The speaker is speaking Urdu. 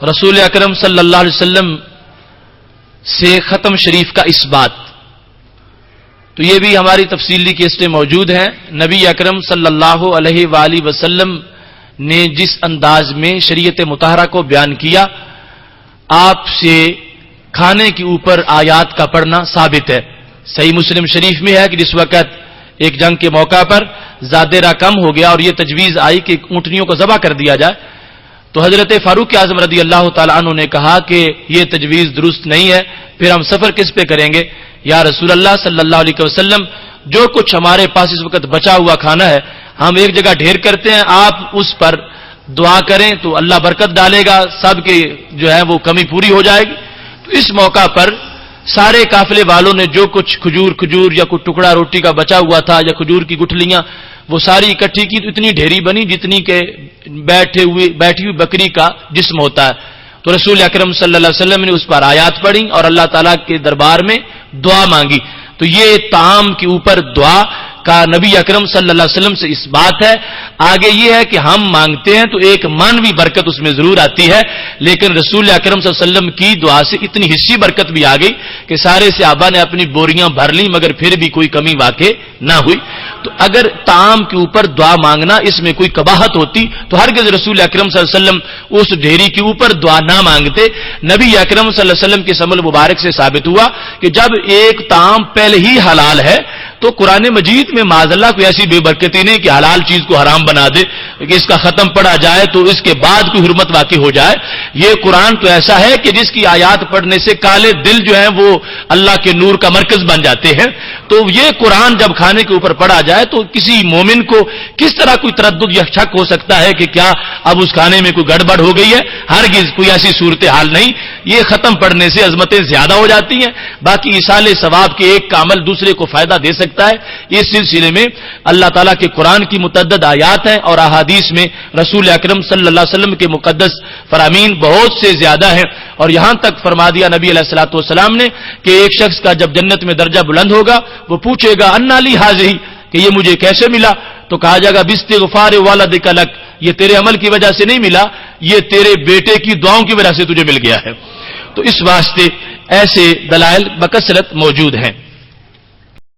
رسول اکرم صلی اللہ علیہ وسلم سے ختم شریف کا اثبات، تو یہ بھی ہماری تفصیلی کیسٹیں موجود ہیں۔ نبی اکرم صلی اللہ علیہ وآلہ وسلم نے جس انداز میں شریعت مطہرہ کو بیان کیا، آپ سے کھانے کے اوپر آیات کا پڑھنا ثابت ہے۔ صحیح مسلم شریف میں ہے کہ جس وقت ایک جنگ کے موقع پر زادیرہ کم ہو گیا اور یہ تجویز آئی کہ اونٹنیوں کو ذبح کر دیا جائے، تو حضرت فاروق اعظم رضی اللہ تعالیٰ عنہ نے کہا کہ یہ تجویز درست نہیں ہے، پھر ہم سفر کس پہ کریں گے؟ یا رسول اللہ صلی اللہ علیہ وسلم، جو کچھ ہمارے پاس اس وقت بچا ہوا کھانا ہے ہم ایک جگہ ڈھیر کرتے ہیں، آپ اس پر دعا کریں تو اللہ برکت ڈالے گا، سب کے جو ہے وہ کمی پوری ہو جائے گی۔ تو اس موقع پر سارے قافلے والوں نے جو کچھ کھجور یا کوئی ٹکڑا روٹی کا بچا ہوا تھا یا کھجور کی گٹھلیاں وہ ساری اکٹھی کی، تو اتنی ڈھیری بنی جتنی کہ بیٹھی ہوئی بکری کا جسم ہوتا ہے۔ تو رسول اکرم صلی اللہ علیہ وسلم نے اس پر آیات پڑھی اور اللہ تعالیٰ کے دربار میں دعا مانگی۔ تو یہ طعام کے اوپر دعا کا نبی اکرم صلی اللہ علیہ وسلم سے اس بات ہے۔ آگے یہ ہے کہ ہم مانگتے ہیں تو ایک مانوی برکت اس میں ضرور آتی ہے، لیکن رسول اکرم صلی اللہ علیہ وسلم کی دعا سے اتنی حصی برکت بھی آ گئی کہ سارے صحابہ نے اپنی بوریاں بھر لیں مگر پھر بھی کوئی کمی واقع نہ ہوئی۔ تو اگر طعام کے اوپر دعا مانگنا اس میں کوئی قباحت ہوتی تو ہرگز رسول اکرم صلی اللہ علیہ وسلم اس ڈھیری کے اوپر دعا نہ مانگتے۔ نبی اکرم صلی اللہ علیہ وسلم کے عمل مبارک سے ثابت ہوا کہ جب ایک طعام پہلے ہی حلال ہے تو قرآن مجید میں معاذ اللہ کوئی ایسی بے برکتی نہیں کہ حلال چیز کو حرام بنا دے کہ اس کا ختم پڑھا جائے تو اس کے بعد کوئی حرمت واقع ہو جائے۔ یہ قرآن تو ایسا ہے کہ جس کی آیات پڑھنے سے کالے دل جو ہیں وہ اللہ کے نور کا مرکز بن جاتے ہیں۔ تو یہ قرآن جب کھانے کے اوپر پڑھا جائے تو کسی مومن کو کس طرح کوئی تردد یا شک ہو سکتا ہے کہ کیا اب اس کھانے میں کوئی گڑبڑ ہو گئی ہے؟ ہرگز کوئی ایسی صورتحال نہیں۔ یہ ختم پڑھنے سے عظمتیں زیادہ ہو جاتی ہیں، باقی ایصال ثواب کے ایک کا عمل دوسرے کو فائدہ دے سکتا ہے۔ اس سلسلے میں اللہ تعالیٰ کے قرآن کی متعدد آیات ہیں اور احادیث میں رسول اکرم صلی اللہ علیہ وسلم کے مقدس فرامین بہت سے زیادہ ہیں، اور یہاں تک فرما دیا نبی علیہ الصلوۃ والسلام نے کہ ایک شخص کا جب جنت میں درجہ بلند ہوگا وہ پوچھے گا انا لی ھذہ، کہ یہ مجھے کیسے ملا؟ تو کہا جائے گا باستغفار والدک لک، یہ تیرے عمل کی وجہ سے نہیں ملا، یہ تیرے بیٹے کی دعاؤں کی وجہ سے تجھے مل گیا ہے۔ تو اس واسطے ایسے دلائل بکثرت موجود ہیں۔